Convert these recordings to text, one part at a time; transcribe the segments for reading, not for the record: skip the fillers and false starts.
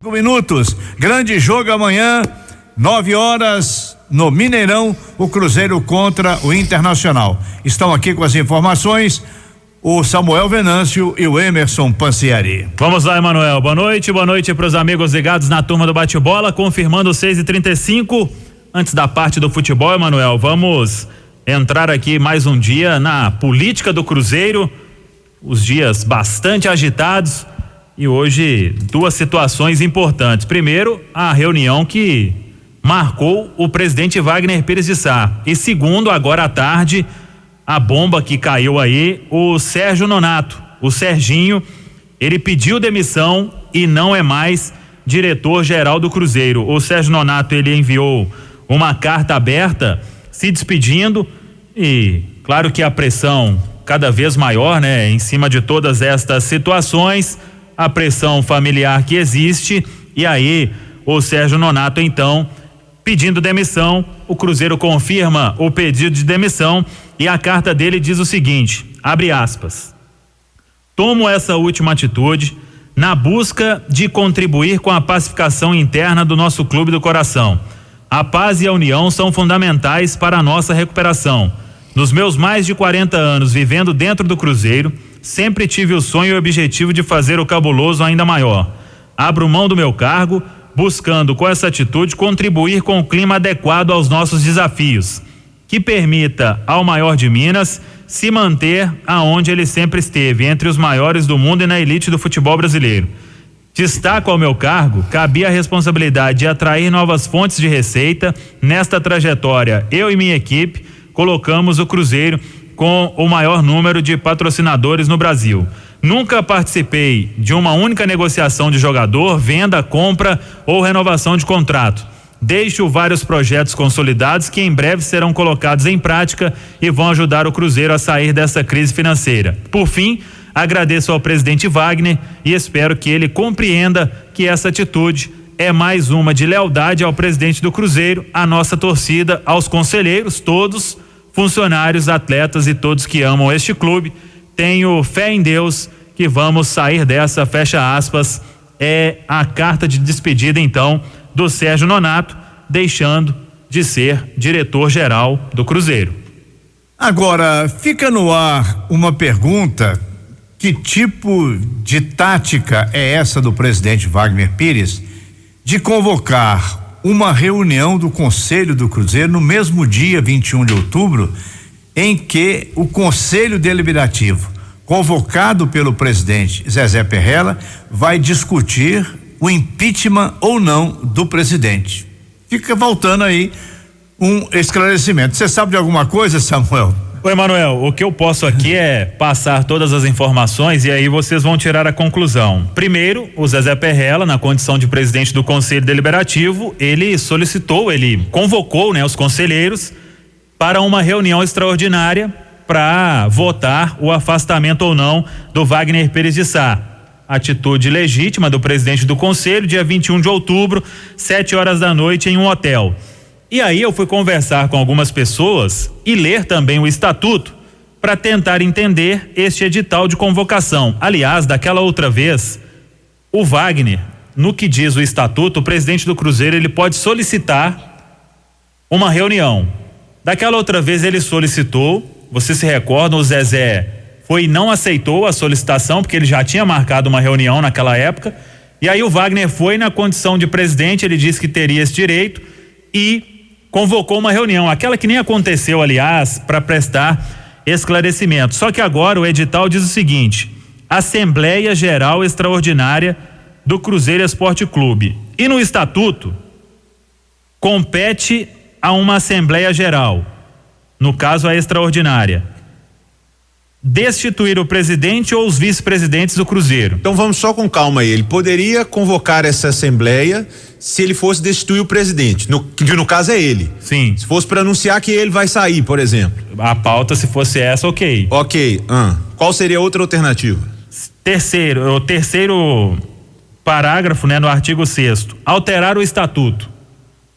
Minutos, grande jogo amanhã, 9 horas no Mineirão, o Cruzeiro contra o Internacional. Estão aqui com as informações o Samuel Venâncio e o Emerson Pansieri. Vamos lá, Emanuel. Boa noite para os amigos ligados na turma do bate-bola, confirmando 6h35. Antes da parte do futebol, Emanuel, vamos entrar aqui mais um dia na política do Cruzeiro, os dias bastante agitados. E hoje, duas situações importantes. Primeiro, a reunião que marcou o presidente Wagner Pires de Sá. E segundo, agora à tarde, a bomba que caiu aí, o Sérgio Nonato. O Serginho, ele pediu demissão e não é mais diretor-geral do Cruzeiro. O Sérgio Nonato, ele enviou uma carta aberta se despedindo e claro que a pressão cada vez maior, né? Em cima de todas estas situações, a pressão familiar que existe, e aí o Sérgio Nonato então pedindo demissão. O Cruzeiro confirma o pedido de demissão e a carta dele diz o seguinte, abre aspas: tomo essa última atitude na busca de contribuir com a pacificação interna do nosso clube do coração. A paz e a união são fundamentais para a nossa recuperação. Nos meus mais de 40 anos vivendo dentro do Cruzeiro, sempre tive o sonho e o objetivo de fazer o cabuloso ainda maior. Abro mão do meu cargo, buscando com essa atitude contribuir com o clima adequado aos nossos desafios, que permita ao maior de Minas se manter aonde ele sempre esteve, entre os maiores do mundo e na elite do futebol brasileiro. Destaco ao meu cargo, cabia a responsabilidade de atrair novas fontes de receita. Nesta trajetória, eu e minha equipe colocamos o Cruzeiro com o maior número de patrocinadores no Brasil. Nunca participei de uma única negociação de jogador, venda, compra ou renovação de contrato. Deixo vários projetos consolidados que em breve serão colocados em prática e vão ajudar o Cruzeiro a sair dessa crise financeira. Por fim, agradeço ao presidente Wagner e espero que ele compreenda que essa atitude é mais uma de lealdade ao presidente do Cruzeiro, à nossa torcida, aos conselheiros, todos, funcionários, atletas e todos que amam este clube. Tenho fé em Deus que vamos sair dessa, fecha aspas. É a carta de despedida então do Sérgio Nonato, deixando de ser diretor-geral do Cruzeiro. Agora, fica no ar uma pergunta: que tipo de tática é essa do presidente Wagner Pires de convocar uma reunião do Conselho do Cruzeiro no mesmo dia 21 de outubro, em que o Conselho Deliberativo, convocado pelo presidente Zezé Perrella, vai discutir o impeachment ou não do presidente? Fica voltando aí um esclarecimento. Você sabe de alguma coisa, Samuel? Oi, Emanuel, o que eu posso aqui é passar todas as informações e aí vocês vão tirar a conclusão. Primeiro, o Zezé Perrella, na condição de presidente do Conselho Deliberativo, ele convocou, né, os conselheiros para uma reunião extraordinária para votar o afastamento ou não do Wagner Pires de Sá. Atitude legítima do presidente do Conselho, dia 21 de outubro, 7h da noite, em um hotel. E aí eu fui conversar com algumas pessoas e ler também o estatuto para tentar entender este edital de convocação. Aliás, daquela outra vez, o Wagner, no que diz o estatuto, o presidente do Cruzeiro, ele pode solicitar uma reunião. Daquela outra vez ele solicitou, você se recorda, o Zezé foi e não aceitou a solicitação, porque ele já tinha marcado uma reunião naquela época, e aí o Wagner foi na condição de presidente, ele disse que teria esse direito e convocou uma reunião, aquela que nem aconteceu, aliás, para prestar esclarecimento. Só que agora o edital diz o seguinte: Assembleia Geral Extraordinária do Cruzeiro Esporte Clube. E no estatuto compete a uma Assembleia Geral, no caso a extraordinária, destituir o presidente ou os vice-presidentes do Cruzeiro. Então vamos só com calma aí. Ele poderia convocar essa assembleia se ele fosse destituir o presidente, que no caso é ele. Sim. Se fosse para anunciar que ele vai sair, por exemplo. A pauta, se fosse essa, ok. Ok. Qual seria outra alternativa? O terceiro parágrafo, né, no artigo 6º, alterar o estatuto.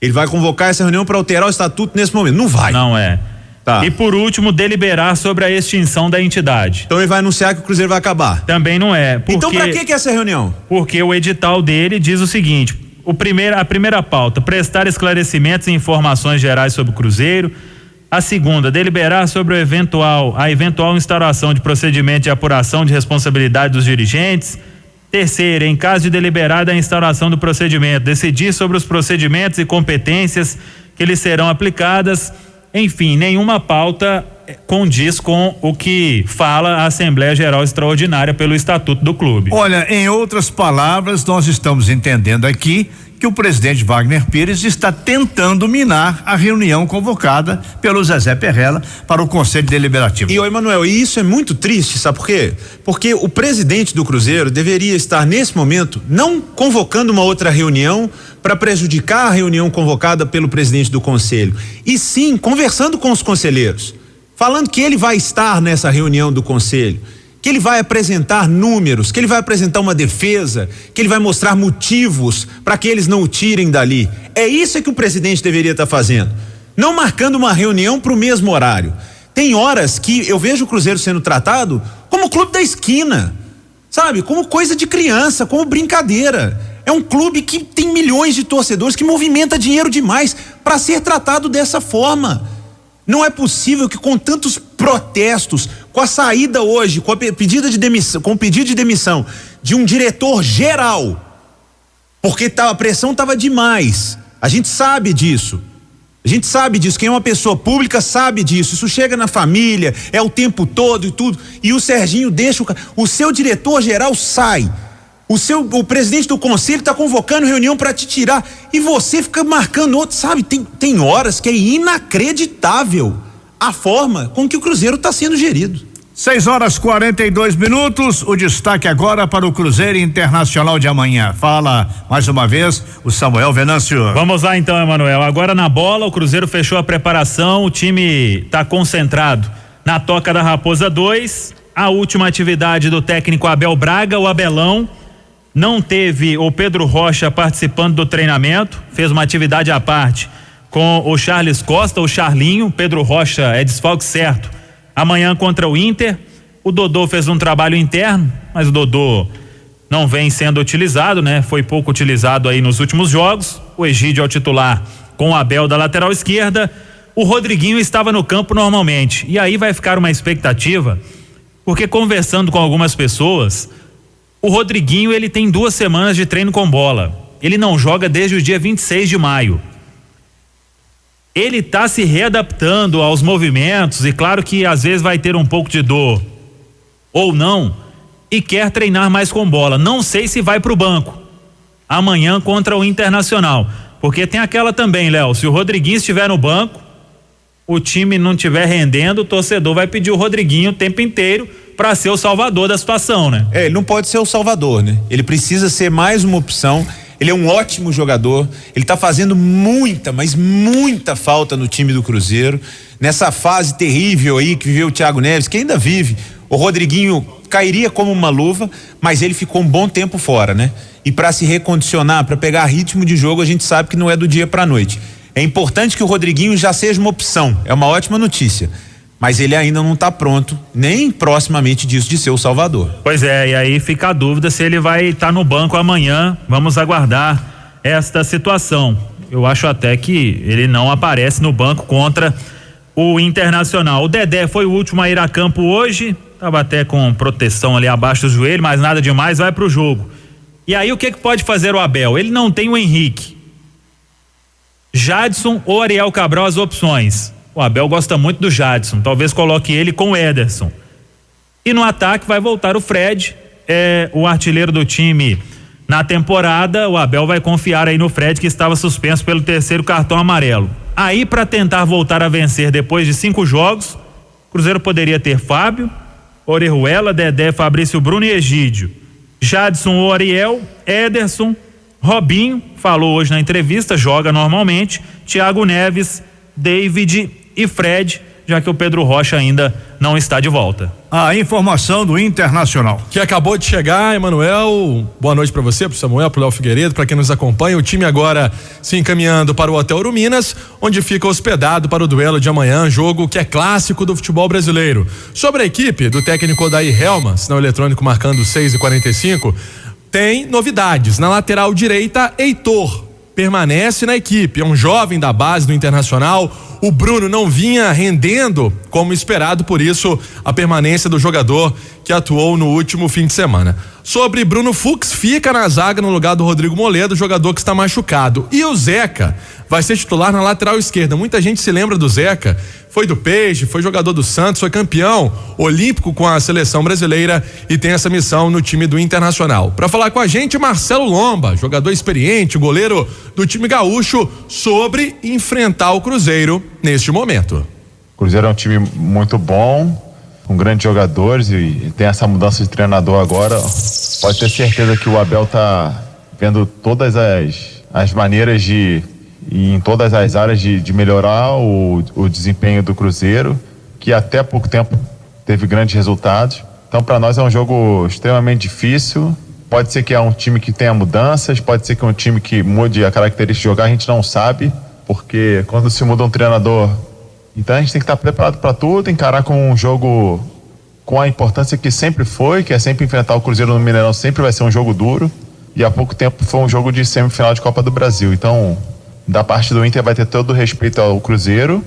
Ele vai convocar essa reunião para alterar o estatuto nesse momento? Não vai. Não é. Tá. E por último, deliberar sobre a extinção da entidade. Então ele vai anunciar que o Cruzeiro vai acabar. Também não é. Então pra que é essa reunião? Porque o edital dele diz o seguinte: a primeira pauta, prestar esclarecimentos e informações gerais sobre o Cruzeiro. A segunda, deliberar sobre a eventual instauração de procedimento de apuração de responsabilidade dos dirigentes. Terceira, em caso de deliberada a instauração do procedimento, decidir sobre os procedimentos e competências que lhes serão aplicadas. Enfim, nenhuma pauta condiz com o que fala a Assembleia Geral Extraordinária pelo Estatuto do clube. Olha, em outras palavras, nós estamos entendendo aqui que o presidente Wagner Pires está tentando minar a reunião convocada pelo Zezé Perrella para o Conselho Deliberativo. E, Emanuel, isso é muito triste, sabe por quê? Porque o presidente do Cruzeiro deveria estar, nesse momento, não convocando uma outra reunião para prejudicar a reunião convocada pelo presidente do Conselho, e sim conversando com os conselheiros, falando que ele vai estar nessa reunião do Conselho, que ele vai apresentar números, que ele vai apresentar uma defesa, que ele vai mostrar motivos para que eles não o tirem dali. É isso que o presidente deveria estar fazendo, não marcando uma reunião para o mesmo horário. Tem horas que eu vejo o Cruzeiro sendo tratado como o clube da esquina, sabe? Como coisa de criança, como brincadeira. É um clube que tem milhões de torcedores, que movimenta dinheiro demais para ser tratado dessa forma. Não é possível que, com tantos protestos, com a saída hoje, com o pedido de demissão de um diretor geral, porque a pressão estava demais. A gente sabe disso. Quem é uma pessoa pública sabe disso. Isso chega na família, é o tempo todo e tudo. E o Serginho deixa o seu diretor geral sai. O presidente do conselho está convocando reunião para te tirar e você fica marcando outro, sabe? Tem horas que é inacreditável a forma com que o Cruzeiro está sendo gerido. 6:42. O destaque agora para o Cruzeiro Internacional de amanhã. Fala mais uma vez o Samuel Venâncio. Vamos lá então, Emanuel. Agora na bola, o Cruzeiro fechou a preparação, o time está concentrado na Toca da Raposa 2. A última atividade do técnico Abel Braga, o Abelão. Não teve o Pedro Rocha participando do treinamento, fez uma atividade à parte com o Charles Costa, o Charlinho. Pedro Rocha é desfalque certo amanhã contra o Inter. O Dodô fez um trabalho interno, mas o Dodô não vem sendo utilizado, né? Foi pouco utilizado aí nos últimos jogos. O Egídio é o titular com o Abel da lateral esquerda. O Rodriguinho estava no campo normalmente. E aí vai ficar uma expectativa, porque conversando com algumas pessoas, o Rodriguinho, ele tem 2 semanas de treino com bola. Ele não joga desde o dia 26 de maio. Ele está se readaptando aos movimentos e claro que às vezes vai ter um pouco de dor ou não e quer treinar mais com bola. Não sei se vai para o banco amanhã contra o Internacional, porque tem aquela também, Léo, se o Rodriguinho estiver no banco, o time não estiver rendendo, o torcedor vai pedir o Rodriguinho o tempo inteiro para ser o salvador da situação, né? Ele não pode ser o salvador, né? Ele precisa ser mais uma opção. Ele é um ótimo jogador, ele tá fazendo muita, mas muita falta no time do Cruzeiro, nessa fase terrível aí que viveu o Thiago Neves, que ainda vive. O Rodriguinho cairia como uma luva, mas ele ficou um bom tempo fora, né? E para se recondicionar, para pegar ritmo de jogo, a gente sabe que não é do dia pra noite. É importante que o Rodriguinho já seja uma opção, é uma ótima notícia. Mas ele ainda não está pronto, nem proximamente disso, de ser o salvador. Pois é, e aí fica a dúvida se ele vai estar no banco amanhã. Vamos aguardar esta situação. Eu acho até que ele não aparece no banco contra o Internacional. O Dedé foi o último a ir a campo hoje, estava até com proteção ali abaixo do joelho, mas nada demais, vai pro jogo. E aí o que pode fazer o Abel? Ele não tem o Henrique, Jadson ou Ariel Cabral as opções. O Abel gosta muito do Jadson, talvez coloque ele com o Ederson. E no ataque vai voltar o Fred, o artilheiro do time na temporada. O Abel vai confiar aí no Fred, que estava suspenso pelo 3º cartão amarelo. Aí, para tentar voltar a vencer depois de 5 jogos, o Cruzeiro poderia ter Fábio, Orejuela, Dedé, Fabrício Bruno e Egídio, Jadson ou Ariel, Ederson, Robinho, falou hoje na entrevista, joga normalmente, Thiago Neves, David e Fred, já que o Pedro Rocha ainda não está de volta. a informação do Internacional. Que acabou de chegar, Emanuel. Boa noite para você, pro Samuel, pro Léo Figueiredo, para quem nos acompanha. O time agora se encaminhando para o Hotel Uruminas, onde fica hospedado para o duelo de amanhã, jogo que é clássico do futebol brasileiro. Sobre a equipe do técnico Odair Helma, sinal eletrônico marcando 6h45, tem novidades. Na lateral direita, Heitor permanece na equipe, é um jovem da base do Internacional. O Bruno não vinha rendendo como esperado, por isso a permanência do jogador que atuou no último fim de semana. Sobre Bruno Fux, fica na zaga no lugar do Rodrigo Moledo, jogador que está machucado. E o Zeca vai ser titular na lateral esquerda. Muita gente se lembra do Zeca, foi do Peixe, foi jogador do Santos, foi campeão olímpico com a seleção brasileira e tem essa missão no time do Internacional. Para falar com a gente, Marcelo Lomba, jogador experiente, goleiro do time gaúcho, sobre enfrentar o Cruzeiro neste momento. O Cruzeiro é um time muito bom, com grandes jogadores e tem essa mudança de treinador agora. Pode ter certeza que o Abel tá vendo todas as maneiras e em todas as áreas de melhorar o desempenho do Cruzeiro, que até pouco tempo teve grandes resultados. Então, para nós é um jogo extremamente difícil. Pode ser que é um time que tenha mudanças, pode ser que é um time que mude a característica de jogar, a gente não sabe, porque quando se muda um treinador, então a gente tem que estar preparado para tudo, encarar com um jogo com a importância que sempre foi, que é sempre enfrentar o Cruzeiro no Mineirão, sempre vai ser um jogo duro, e há pouco tempo foi um jogo de semifinal de Copa do Brasil. Então, da parte do Inter vai ter todo o respeito ao Cruzeiro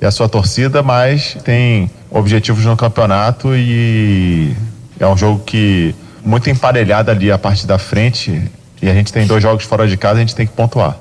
e à sua torcida, mas tem objetivos no campeonato e é um jogo que muito emparelhado ali a parte da frente, e a gente tem 2 jogos fora de casa, a gente tem que pontuar.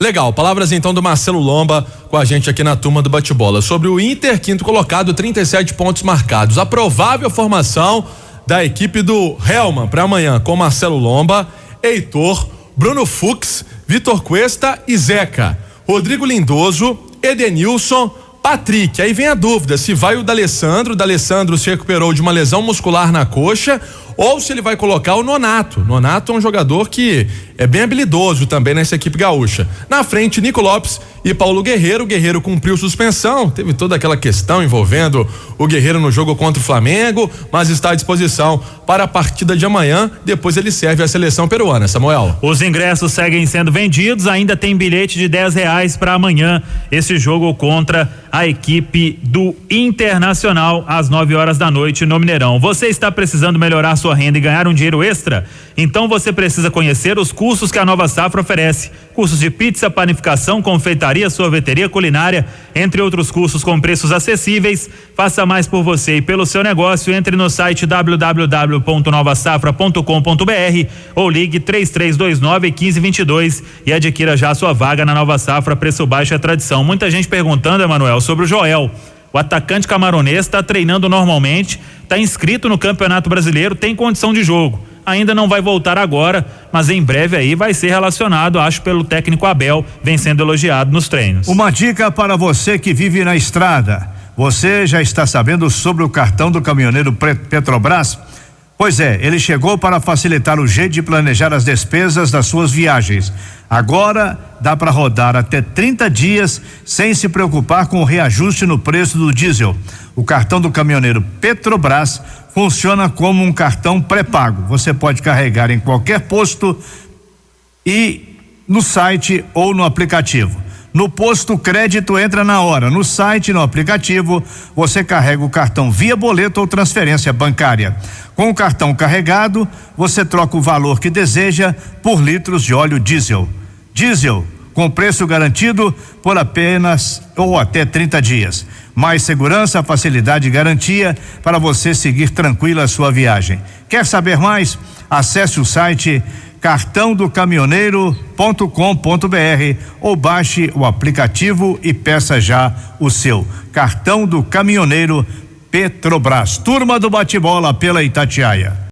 Legal, palavras então do Marcelo Lomba com a gente aqui na turma do bate-bola. Sobre o Inter, quinto colocado, 37 pontos marcados. A provável formação da equipe do Helman para amanhã, com Marcelo Lomba, Heitor, Bruno Fux, Vitor Cuesta e Zeca, Rodrigo Lindoso, Edenilson, Patrick. Aí vem a dúvida se vai o D'Alessandro se recuperou de uma lesão muscular na coxa, ou se ele vai colocar o Nonato. Nonato é um jogador que é bem habilidoso também nessa equipe gaúcha. Na frente, Nico Lopes e Paulo Guerreiro. O Guerreiro cumpriu suspensão, teve toda aquela questão envolvendo o Guerreiro no jogo contra o Flamengo, mas está à disposição para a partida de amanhã. Depois ele serve à seleção peruana. Samuel. Os ingressos seguem sendo vendidos, ainda tem bilhete de R$10 para amanhã, esse jogo contra a equipe do Internacional às 9h da noite no Mineirão. Você está precisando melhorar sua renda e ganhar um dinheiro extra? Então você precisa conhecer os cursos que a Nova Safra oferece. Cursos de pizza, panificação, confeitaria, sorveteria, culinária, entre outros cursos com preços acessíveis. Faça mais por você e pelo seu negócio. Entre no site www.novasafra.com.br ou ligue 3329-1522 e adquira já a sua vaga na Nova Safra. Preço baixo é tradição. Muita gente perguntando, Emanuel, sobre o Joel. O atacante camaronês está treinando normalmente, está inscrito no Campeonato Brasileiro, tem condição de jogo. Ainda não vai voltar agora, mas em breve aí vai ser relacionado, acho, pelo técnico Abel, vem sendo elogiado nos treinos. Uma dica para você que vive na estrada. Você já está sabendo sobre o cartão do caminhoneiro Petrobras? Pois é, ele chegou para facilitar o jeito de planejar as despesas das suas viagens. Agora dá para rodar até 30 dias sem se preocupar com o reajuste no preço do diesel. O cartão do caminhoneiro Petrobras funciona como um cartão pré-pago. Você pode carregar em qualquer posto e no site ou no aplicativo. No posto, o crédito entra na hora. No site, no aplicativo, você carrega o cartão via boleto ou transferência bancária. Com o cartão carregado, você troca o valor que deseja por litros de óleo diesel. Diesel, com preço garantido por apenas ou até 30 dias. Mais segurança, facilidade e garantia para você seguir tranquila a sua viagem. Quer saber mais? Acesse o site cartãodocaminhoneiro.com.br ou baixe o aplicativo e peça já o seu cartão do caminhoneiro Petrobras. Turma do bate-bola pela Itatiaia.